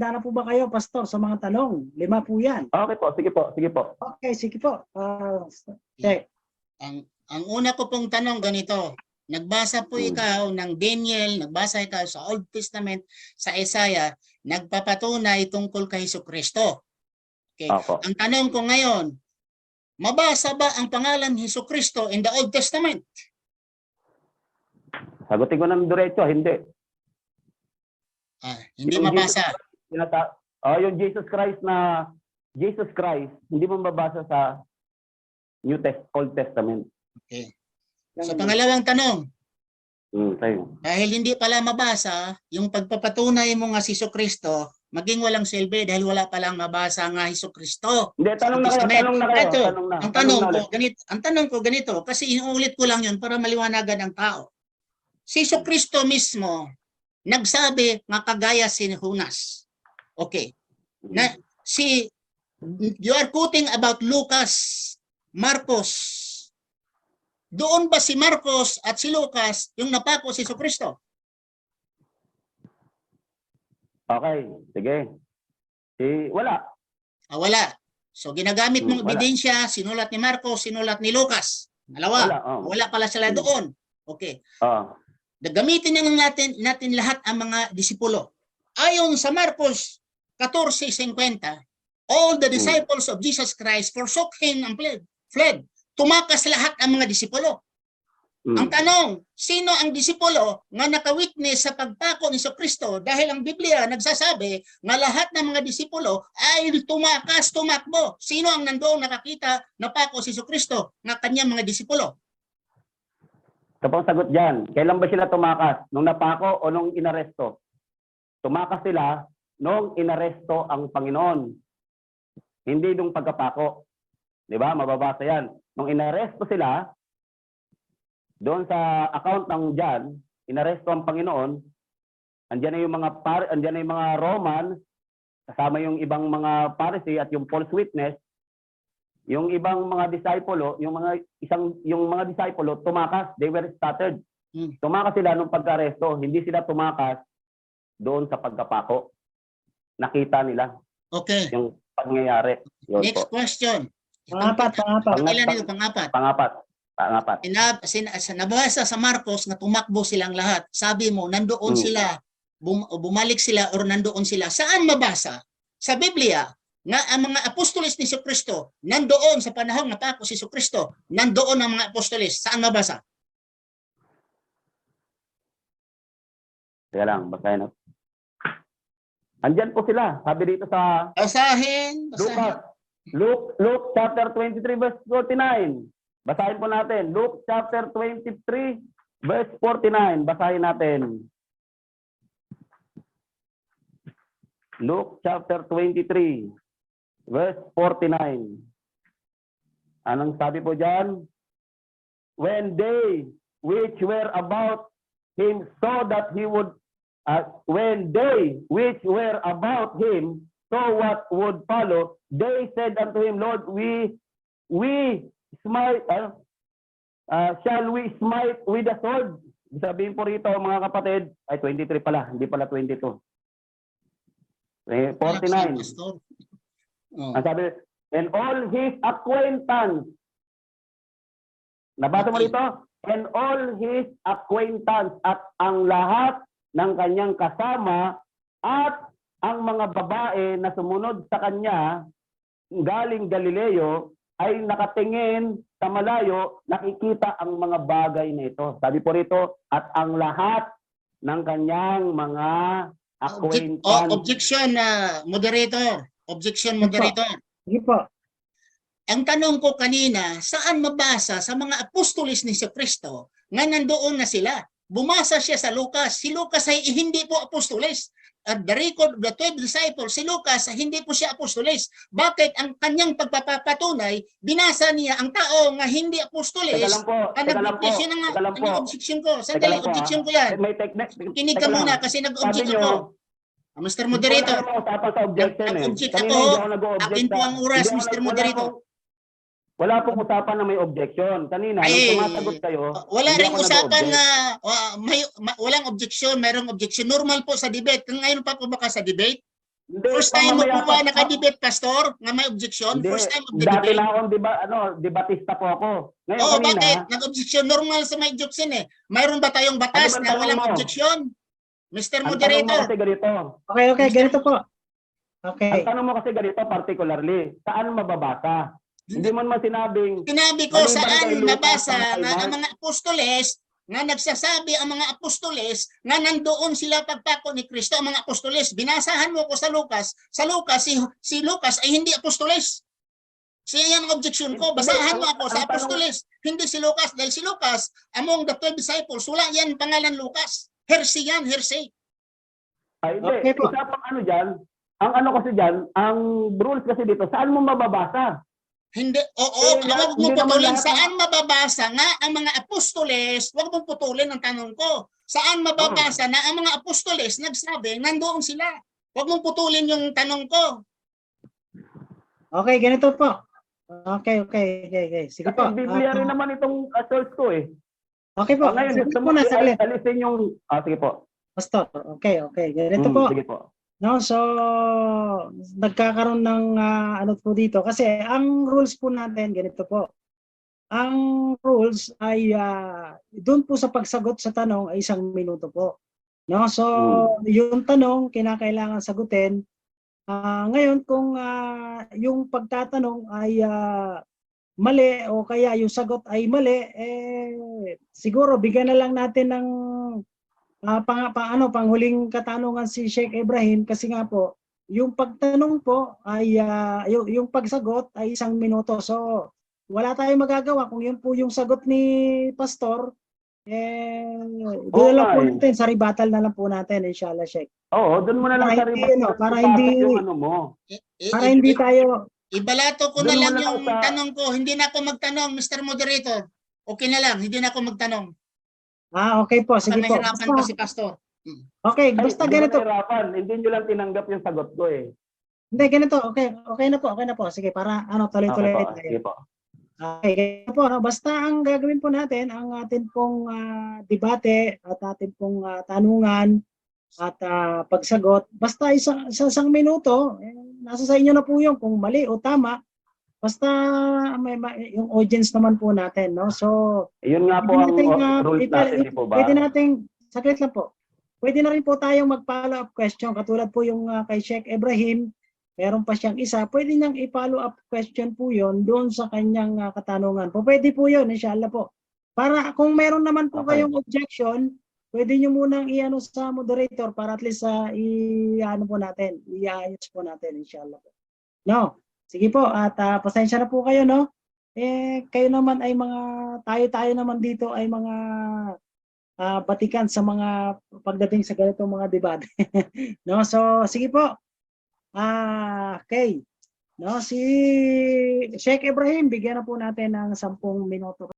handa na po ba kayo, Pastor, sa mga tanong? 5 po yan. Okay po, sige po, sige po. Okay, sige po. Okay. Ang una ko pong tanong ganito. Nagbasa po ikaw ng Daniel, nagbasa ikaw sa Old Testament, sa Isaiah, nagpapatunay tungkol kay Jesucristo. Okay. Opo. Ang tanong ko ngayon, mabasa ba ang pangalan Jesucristo in the Old Testament? Sagutin ko ng diretso, hindi. Hindi Yung mabasa. Yung Jesus Christ, hindi mo mabasa sa Old Testament. Okay. So pangalawang tanong, Tayo. dahil hindi pala mabasa, yung pagpapatunay mo nga si Jesucristo, maging walang silbi dahil wala palang mabasa nga Jesucristo. Hindi, tanong na kayo, tanong na kayo. Ito, Tanong na. ang tanong ko ganito, kasi inuulit ko lang yun para maliwanagan ang tao. Si Jesucristo mismo, nagsabi nga kagaya si Jonas. Okay. You are quoting about Lucas, Marcos. Doon ba si Marcos at si Lucas yung napako si Jesucristo? Okay, sige. Wala. Wala. So ginagamit mong Wala. ebidensya, sinulat ni Marcos, sinulat ni Lucas. Dalawa. Wala pala sila doon. Okay. Gamitin na natin lahat ang mga disipulo. Ayon sa Marcos 14:50, all the disciples of Jesus Christ forsook him and fled. Tumakas lahat ang mga disipulo. Ang tanong, sino ang disipulo nga naka-witness sa pagpako ni Jesucristo dahil ang Biblia nagsasabi nga lahat ng mga disipulo ay tumakbo. Sino ang nandoong nakakita na pako si Jesucristo na kanyang mga disipulo? Ito pong sagot dyan. Kailan ba sila tumakas? Nung napako o nung inaresto? Tumakas sila nung inaresto ang Panginoon. Hindi nung pagkapako. Di ba? Mababasa yan. Nung inaresto sila, doon sa account ng John, inaresto ang Panginoon, andyan na yung mga Roman, kasama yung ibang mga Pharisee at yung false witness, yung ibang mga disciple, yung mga disciple tumakas, they were scattered. Tumakas sila nung pagka-aresto, hindi sila tumakas doon sa pagkapako. Nakita nila. Okay. Yung pangyayari. Next question. Pangapat. Pangapat. Nabasa sa Marcos na tumakbo silang lahat. Sabi mo, nandoon sila, bumalik sila or nandoon sila. Saan mabasa? Sa Biblia, nga ang mga apostoles ni Jesucristo, nandoon sa panahon na pako si Jesucristo, nandoon ang mga apostoles. Saan mabasa? Kaya lang, basahin natin. Andyan po sila. Sabi dito sa Basahin. Luke chapter 23 verse 49. Basahin po natin. Luke chapter 23 verse 49. Basahin natin. Luke chapter 23 verse 49. Anong sabi po diyan? When they which were about him saw that he would when they which were about him saw what would follow, they said unto him, Lord, we smite, shall we smite with the sword? Sabihin po rito mga kapatid, ay 23 pala, hindi pala 22. 49. Ang sabi, and all his acquaintance, nabasa mo rito? And all his acquaintance, at ang lahat ng kanyang kasama at ang mga babae na sumunod sa kanya galing Galileo ay nakatingin sa malayo, nakikita ang mga bagay na ito. Sabi po rito, at ang lahat ng kanyang mga acquaintance. Objection, moderator. Objection, moderator. Sige po. Ang tanong ko kanina, saan mabasa sa mga apostoles ni Jesucristo nga nandoon na sila? Bumasa siya sa Lucas. Si Lucas ay hindi po apostoles. At the record of the 12 disciples, si Lucas ay hindi po siya apostoles. Bakit ang kanyang pagpapatunay, binasa niya ang tao nga hindi apostoles? Teka lang po. Objection ko. Sandali, objection ko yan. Kinig ka muna kasi nag-object ako. Mr. Moderator, nag-object ako. Akin po ang oras, Mr. Moderator. Wala pong usapan na may objection. Kanina, nung sumasagot kayo, wala ring usapan na walang objection, mayroong objection. Normal po sa debate. Ngayon pa po baka sa debate? Hindi, First time mo po mamaya ba nakadebate, Pastor? Nga may objection? Hindi, First time of the dati debate? na akong debatista po ako. Ngayon Oo, kanina, bakit? Nag-objection. Normal sa may objection eh. Mayroon ba tayong batas Ano bang na tanong walang mo? objection? Mr. ang tanong mo Moderator. kasi ganito. Okay, ganito po. Ang Okay. tanong mo kasi ganito particularly, saan mababasa? Hindi mo naman sinabing Sinabi ko maliban kay saan Lucas, nabasa saka kay na ang Mark. mga apostoles nga nagsasabi ang mga apostoles nga nandoon sila pagpako ni Kristo ang mga apostoles. Binasahan mo ko sa Lucas. Sa Lucas, si Lucas ay hindi apostoles. Siya yan ang objection ko. Basahan mo ako sa apostoles. Hindi si Lucas. Dahil si Lucas, among the 12 disciples, wala yan pangalan Lucas. Hersey yan, hersey. Ay, hindi. Okay po. Isa pang ano dyan, ang ano kasi dyan, ang rules kasi dito, saan mo mababasa? Hindi, oo, Eh, wag mo hindi naman putulin. lahat Saan mababasa nga ang mga apostoles, wag mo putulin ang tanong ko. Saan mababasa na ang mga apostoles nagsabi, nandoon sila. Wag mong putulin yung tanong ko. Okay, ganito po. Okay. Sige Kasi po. Biblia rin naman itong source ko eh. Okay po. Ngayon, Sige gusto po mo na, saglit. alisin yung... sige po. Pastor, okay. Ganito po. Sige po. No, so nagkakaroon ng ano po dito kasi ang rules po natin ganito po. Ang rules ay doon po sa pagsagot sa tanong ay 1 minuto po. No, so yung tanong kinakailangan sagutin. Ngayon kung yung pagtatanong ay mali o kaya yung sagot ay mali, siguro bigyan na lang natin ng panghuling katanungan si Sheikh Ibrahim kasi nga po, yung pagtanong po ay yung pagsagot ay 1 minuto. So, wala tayong magagawa kung yun po yung sagot ni Pastor. Doon na lang po natin, sa rebuttal na lang po natin, inshallah, Sheikh. Oo, doon mo na lang sa Para hindi yung ano mo. para hindi tayo Ibalato ko Doon na mo lang na lang yung sa- tanong ko. Hindi na ako magtanong, Mr. Moderator. Okay na lang, hindi na ako magtanong. okay po, sige po. Mahirapan pa si Pastor. Okay, basta ganito. Hindi nyo lang tinanggap yung sagot ko eh. Hindi, ganito. Okay na po. Sige, para tuloy-tuloy Okay po, tayo. sige po. Okay, ganito po. No? Basta ang gagawin po natin, ang atin pong debate at atin pong tanungan at pagsagot, basta isang minuto, nasa sa inyo na po yun kung mali o tama. Basta yung audience naman po natin, no? So, Yun nga po ang rules natin, di po ba? pwede nating, saglit lang po, pwede na rin po tayong mag-follow up question, katulad po yung kay Sheikh Ibrahim, meron pa siyang isa, pwede niyang i-follow up question po yon doon sa kanyang katanungan. Pwede po yun, inshallah po. Para kung meron naman po kayong objection, pwede niyo munang i-ano sa moderator para at least i-ano po natin, i-ayos po natin, inshallah po. No? Sige po, at pasensya na po kayo, no? Kayo naman ay tayo naman dito ay mga batikan sa mga pagdating sa ganitong mga debate. No? So, sige po. Okay. No, si Sheikh Ibrahim, bigyan na po natin ng 10 minuto.